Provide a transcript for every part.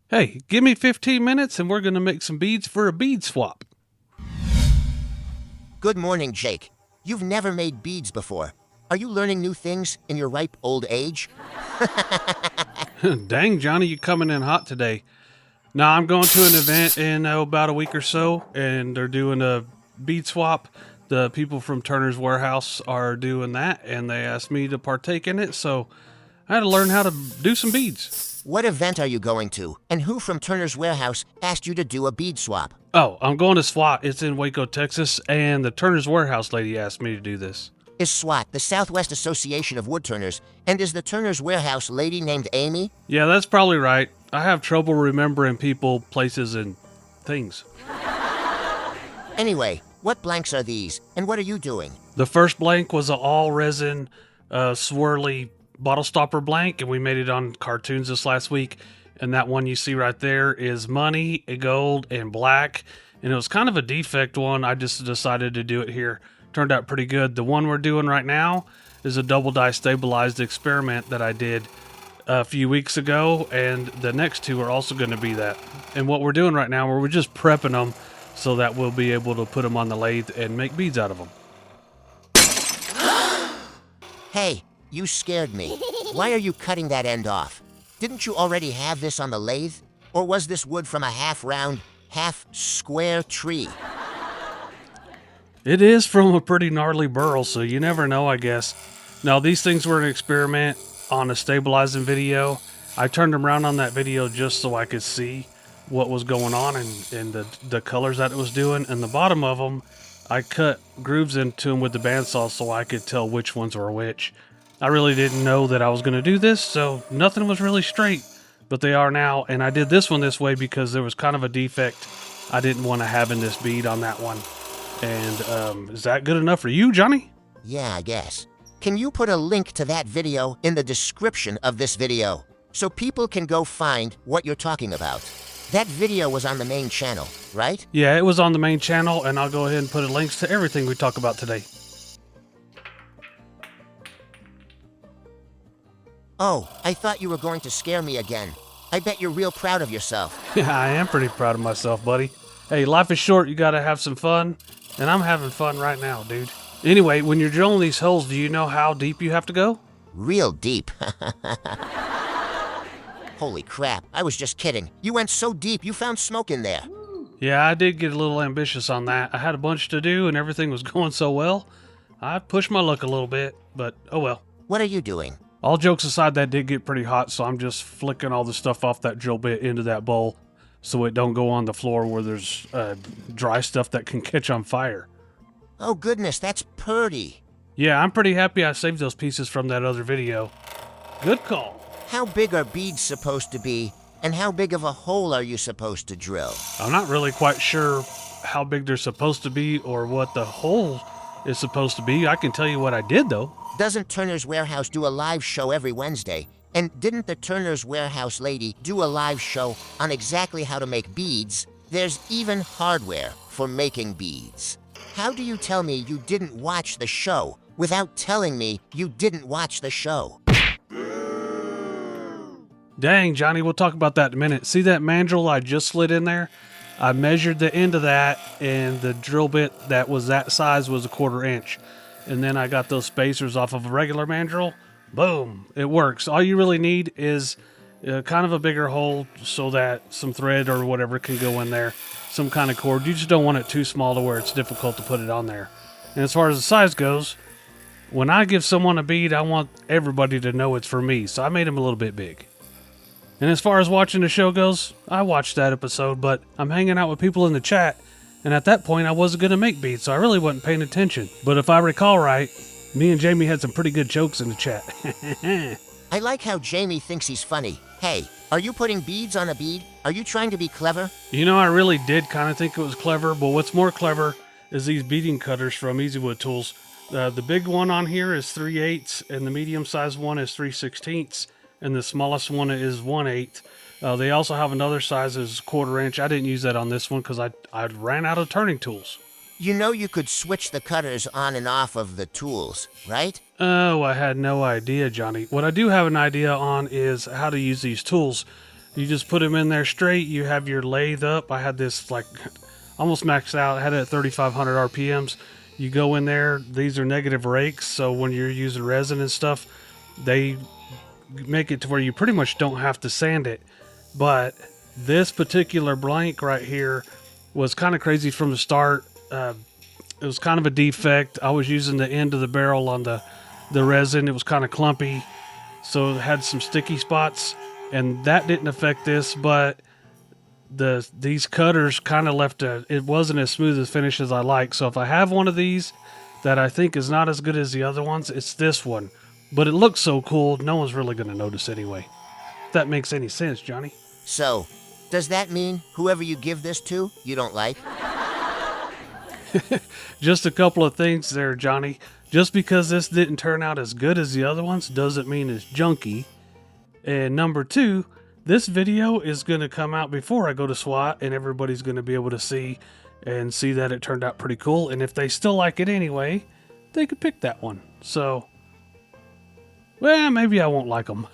Hey, give me 15 minutes and we're going to make some beads for a bead swap. Good morning, Jake. You've never made beads before. Are you learning new things in your ripe old age? Dang, Johnny, you coming in hot today. Now, I'm going to an event in about a week or so, and they're doing a bead swap. The people from Turner's Warehouse are doing that, and they asked me to partake in it, so I had to learn how to do some beads. What event are you going to? And who from Turner's Warehouse asked you to do a bead swap? Oh, I'm going to SWAT. It's in Waco, Texas, and the Turner's Warehouse lady asked me to do this. Is SWAT the Southwest Association of Woodturners, and is the Turner's Warehouse lady named Amy? Yeah, that's probably right. I have trouble remembering people, places, and things. Anyway, what blanks are these, and what are you doing? The first blank was an all resin, swirly bottle stopper blank, and we made it on cartoons this last week. And that one you see right there is money, gold, and black. And it was kind of a defect one. I just decided to do it here. Turned out pretty good. The one we're doing right now is a double die stabilized experiment that I did a few weeks ago, and the next two are also going to be that. And what we're doing right now, we're just prepping them so that we'll be able to put them on the lathe and make beads out of them. Hey, you scared me. Why are you cutting that end off? Didn't you already have this on the lathe? Or was this wood from a half-round, half-square tree? It is from a pretty gnarly burl, so you never know, I guess. Now, these things were an experiment on a stabilizing video. I turned them around on that video just so I could see what was going on and the colors that it was doing. And the bottom of them, I cut grooves into them with the bandsaw so I could tell which ones were which. I really didn't know that I was going to do this, so nothing was really straight, but they are now. And I did this one this way because there was kind of a defect I didn't want to have in this bead on that one. And is that good enough for you, Johnny? Yeah, I guess. Can you put a link to that video in the description of this video so people can go find what you're talking about? That video was on the main channel, right? Yeah, it was on the main channel, and I'll go ahead and put links to everything we talk about today. Oh, I thought you were going to scare me again. I bet you're real proud of yourself. Yeah, I am pretty proud of myself, buddy. Hey, life is short, you gotta have some fun, and I'm having fun right now, dude. Anyway, when you're drilling these holes, do you know how deep you have to go? Real deep. Holy crap, I was just kidding. You went so deep, you found smoke in there. Yeah, I did get a little ambitious on that. I had a bunch to do, and everything was going so well. I pushed my luck a little bit, but oh well. What are you doing? All jokes aside, that did get pretty hot, so I'm just flicking all the stuff off that drill bit into that bowl so it don't go on the floor where there's dry stuff that can catch on fire. Oh goodness, that's purty. Yeah, I'm pretty happy I saved those pieces from that other video. Good call. How big are beads supposed to be, and how big of a hole are you supposed to drill? I'm not really quite sure how big they're supposed to be or what the hole is supposed to be. I can tell you what I did, though. Doesn't Turner's Warehouse do a live show every Wednesday? And didn't the Turner's Warehouse lady do a live show on exactly how to make beads? There's even hardware for making beads. How do you tell me you didn't watch the show without telling me you didn't watch the show? Dang, Johnny, we'll talk about that in a minute. See that mandrel I just slid in there? I measured the end of that, and the drill bit that was that size was 1/4 inch. And then I got those spacers off of a regular mandrel. Boom, it works. All you really need is kind of a bigger hole so that some thread or whatever can go in there, some kind of cord. You just don't want it too small to where it's difficult to put it on there. And as far as the size goes, when I give someone a bead, I want everybody to know it's for me, so I made them a little bit big. And as far as watching the show goes, I watched that episode, but I'm hanging out with people in the chat, and at that point I wasn't going to make beads, so I really wasn't paying attention. But if I recall right, me and Jamie had some pretty good jokes in the chat. I like how Jamie thinks he's funny. Hey, are you putting beads on a bead? Are you trying to be clever? You know, I really did kind of think it was clever, but what's more clever is these beading cutters from Easywood Tools. The big one on here is 3/8, and the medium-sized one is 3/16, and the smallest one is 1/8. They also have another size is 1/4 inch. I didn't use that on this one because I ran out of turning tools. You know you could switch the cutters on and off of the tools, right? Oh, I had no idea, Johnny. What I do have an idea on is how to use these tools. You just put them in there straight. You have your lathe up. I had this like almost maxed out. I had it at 3,500 RPMs. You go in there. These are negative rakes, so when you're using resin and stuff, they make it to where you pretty much don't have to sand it. But this particular blank right here was kind of crazy from the start. It was kind of a defect. I was using the end of the barrel on the resin. It was kind of clumpy, so it had some sticky spots, and that didn't affect this, but these cutters kind of left it wasn't as smooth a finish as I like. So if I have one of these that I think is not as good as the other ones, it's this one. But it looks so cool, no one's really going to notice anyway. If that makes any sense, Johnny. So, does that mean whoever you give this to, you don't like? Just a couple of things there, Johnny. Just because this didn't turn out as good as the other ones doesn't mean it's junky. And number two, this video is going to come out before I go to SWAT, and everybody's going to be able to see that it turned out pretty cool. And if they still like it anyway, they could pick that one. So, well, maybe I won't like them.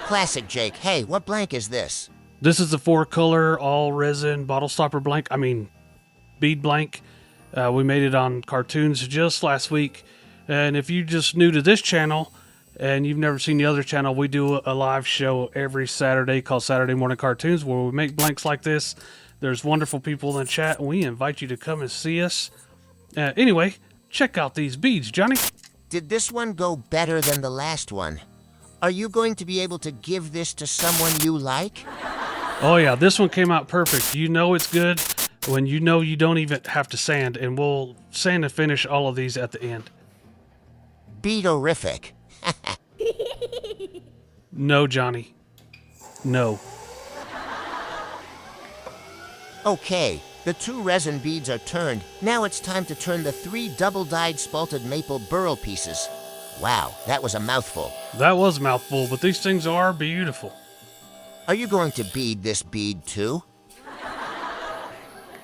Classic Jake. Hey, what blank is this? This is the 4-color all resin bottle stopper blank. Bead blank. We made it on cartoons just last week. And if you're just new to this channel and you've never seen the other channel, we do a live show every Saturday called Saturday Morning Cartoons, where we make blanks like this. There's wonderful people in the chat, and we invite you to come and see us. Anyway, check out these beads, Johnny. Did this one go better than the last one? Are you going to be able to give this to someone you like? Oh yeah, this one came out perfect. You know it's good when you know you don't even have to sand, and we'll sand and finish all of these at the end. Beadorific. No, Johnny. No. Okay, the 2 resin beads are turned. Now it's time to turn the 3 double-dyed spalted maple burl pieces. Wow, that was a mouthful. That was a mouthful, but these things are beautiful. Are you going to bead this bead too?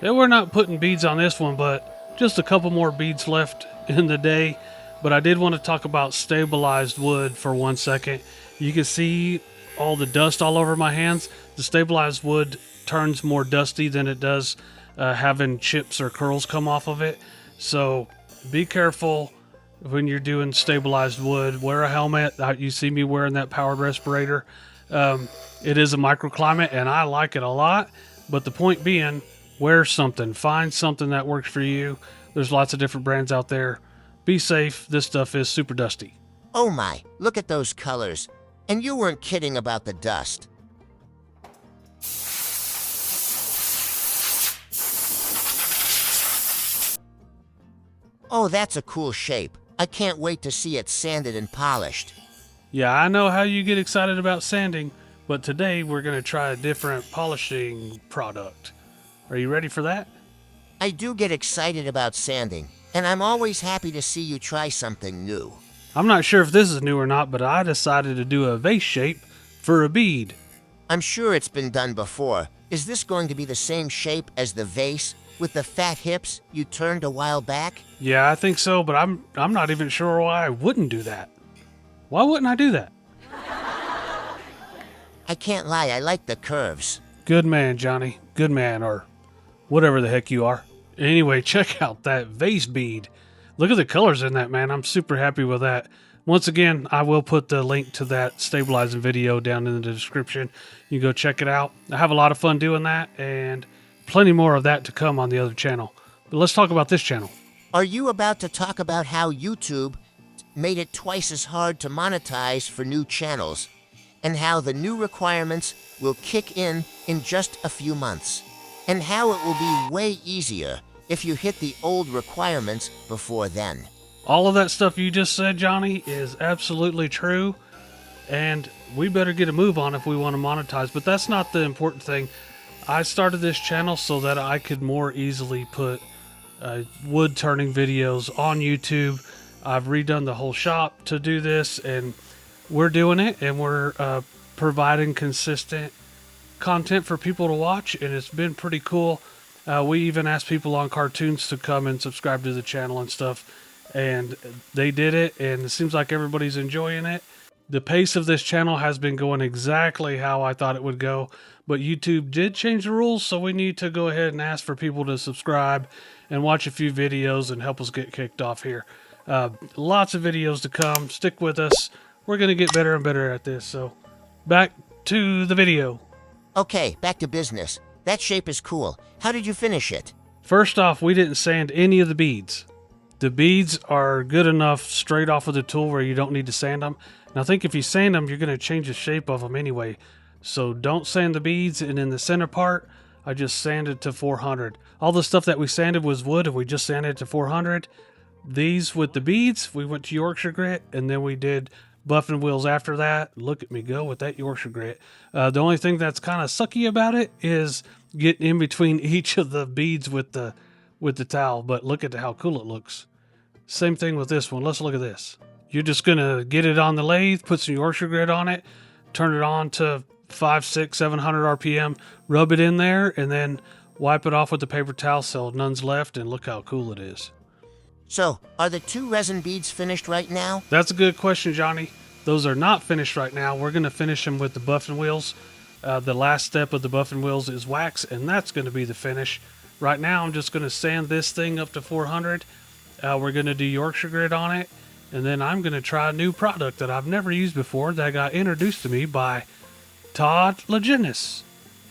Yeah, we're not putting beads on this one, but just a couple more beads left in the day. But I did want to talk about stabilized wood for 1 second. You can see all the dust all over my hands. The stabilized wood turns more dusty than it does having chips or curls come off of it. So be careful when you're doing stabilized wood. Wear a helmet. You see me wearing that powered respirator. It is a microclimate, and I like it a lot. But the point being, wear something. Find something that works for you. There's lots of different brands out there. Be safe. This stuff is super dusty. Oh my, look at those colors. And you weren't kidding about the dust. Oh, that's a cool shape. I can't wait to see it sanded and polished. Yeah, I know how you get excited about sanding, but today we're going to try a different polishing product. Are you ready for that? I do get excited about sanding, and I'm always happy to see you try something new. I'm not sure if this is new or not, but I decided to do a vase shape for a bead. I'm sure it's been done before. Is this going to be the same shape as the vase with the fat hips you turned a while back? Yeah, I think so, but I'm not even sure why I wouldn't do that. Why wouldn't I do that? I can't lie, I like the curves. Good man, Johnny. Good man, or whatever the heck you are. Anyway, check out that vase bead. Look at the colors in that, man. I'm super happy with that. Once again, I will put the link to that stabilizing video down in the description. You can go check it out. I have a lot of fun doing that, and plenty more of that to come on the other channel. But let's talk about this channel. Are you about to talk about how YouTube made it twice as hard to monetize for new channels, and how the new requirements will kick in just a few months, and how it will be way easier if you hit the old requirements before then? All of that stuff you just said, Johnny, is absolutely true, and we better get a move on if we want to monetize, but that's not the important thing. I started this channel so that I could more easily put wood turning videos on YouTube. I've redone the whole shop to do this, and we're doing it, and we're providing consistent content for people to watch, and it's been pretty cool. We even asked people on cartoons to come and subscribe to the channel and stuff, and they did it, and it seems like everybody's enjoying it. The pace of this channel has been going exactly how I thought it would go, but YouTube did change the rules, so we need to go ahead and ask for people to subscribe and watch a few videos and help us get kicked off here. Lots of videos to come. Stick with us. We're going to get better and better at this, so back to the video. Okay, back to business. That shape is cool. How did you finish it? First off, we didn't sand any of the beads. The beads are good enough straight off of the tool where you don't need to sand them. And I think if you sand them, you're going to change the shape of them anyway. So don't sand the beads, and in the center part, I just sanded to 400. All the stuff that we sanded was wood, and we just sanded to 400. These with the beads, we went to Yorkshire grit, and then we did buffing wheels after that. Look at me go with that Yorkshire grit. The only thing that's kind of sucky about it is getting in between each of the beads with the towel, but look at how cool it looks. Same thing with this one. Let's look at this. You're just going to get it on the lathe, put some Yorkshire grit on it, turn it on to 500, 600, 700 RPM, rub it in there, and then wipe it off with the paper towel so none's left, and look how cool it is. So, are the 2 resin beads finished right now? That's a good question, Johnny. Those are not finished right now. We're going to finish them with the buffing wheels. The last step of the buffing wheels is wax, and that's going to be the finish. Right now, I'm just going to sand this thing up to 400. We're going to do Yorkshire grit on it, and then I'm going to try a new product that I've never used before that got introduced to me by Todd Leginis.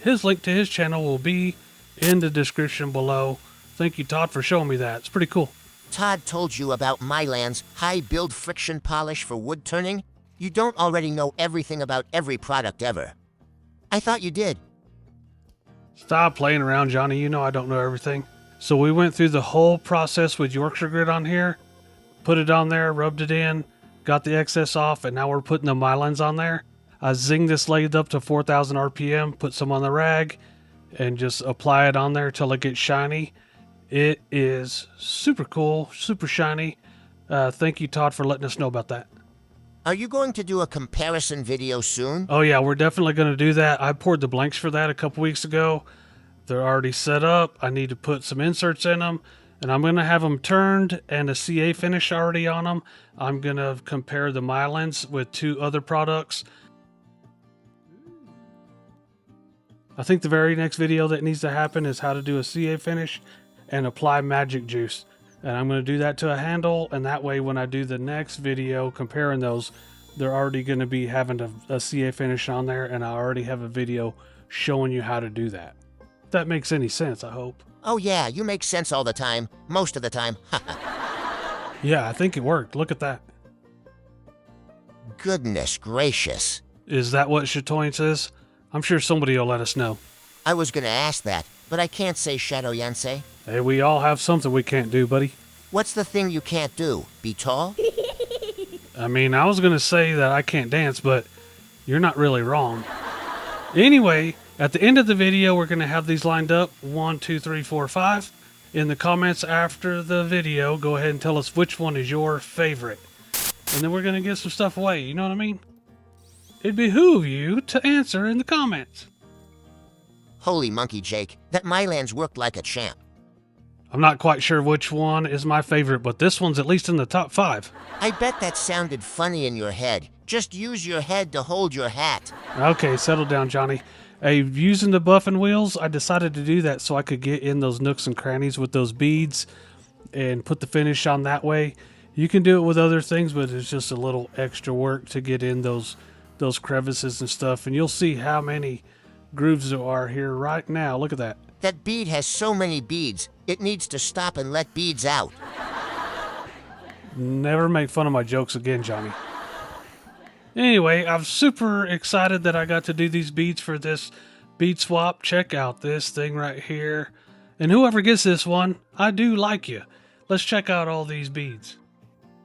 His link to his channel will be in the description below. Thank you, Todd, for showing me that. It's pretty cool. Todd told you about Mylan's high build friction polish for wood turning? You don't already know everything about every product ever. I thought you did. Stop playing around, Johnny. You know I don't know everything. So we went through the whole process with Yorkshire grit on here, put it on there, rubbed it in, got the excess off, and now we're putting the Mylan's on there. I zinged this lathe up to 4,000 RPM, put some on the rag, and just apply it on there till it gets shiny. It is super cool, super shiny. Thank you, Todd, for letting us know about that. Are you going to do a comparison video soon? Oh yeah, we're definitely going to do that. I poured the blanks for that a couple weeks ago. They're already set up. I need to put some inserts in them, and I'm going to have them turned and a CA finish already on them. I'm going to compare the Mylan's with 2 other products. I think the very next video that needs to happen is how to do a CA finish and apply magic juice. And I'm going to do that to a handle, and that way when I do the next video comparing those, they're already going to be having a CA finish on there, and I already have a video showing you how to do that. If that makes any sense, I hope. Oh yeah, you make sense all the time. Most of the time. Yeah, I think it worked. Look at that. Goodness gracious. Is that what Chatoyance is? I'm sure somebody will let us know. I was gonna ask that, but I can't say Shadow Yansei. Hey, we all have something we can't do, buddy. What's the thing you can't do? Be tall? I mean, I was going to say that I can't dance, but you're not really wrong. Anyway, at the end of the video, we're going to have these lined up. 1, 2, 3, 4, 5. In the comments after the video, go ahead and tell us which one is your favorite. And then we're going to give some stuff away, you know what I mean? It'd behoove you to answer in the comments. Holy monkey, Jake. That Mylan's worked like a champ. I'm not quite sure which one is my favorite, but this one's at least in the top 5. I bet that sounded funny in your head. Just use your head to hold your hat. Okay, settle down, Johnny. Hey, using the buffing wheels, I decided to do that so I could get in those nooks and crannies with those beads and put the finish on that way. You can do it with other things, but it's just a little extra work to get in those crevices and stuff. And you'll see how many grooves there are here right now. Look at that. That bead has so many beads, it needs to stop and let beads out. Never make fun of my jokes again, Johnny. Anyway, I'm super excited that I got to do these beads for this bead swap. Check out this thing right here. And whoever gets this one, I do like you. Let's check out all these beads.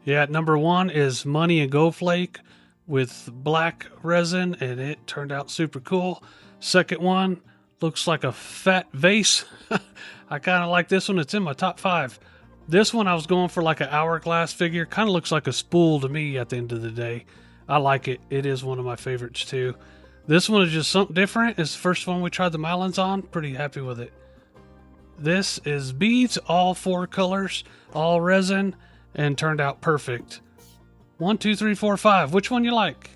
Yeah, number 1 is Money and Gold Flake with black resin, and it turned out super cool. Second one looks like a fat vase. I kind of like this one. It's in my top 5. This one I was going for like an hourglass figure. Kind of looks like a spool to me at the end of the day. I like it. It is one of my favorites too. This one is just something different. It's the first one we tried the Mylan's on. Pretty happy with it. This is beads, all 4 colors, all resin, and turned out perfect. 1, 2, 3, 4, 5. Which one you like?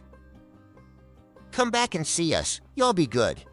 Come back and see us. You'll be good.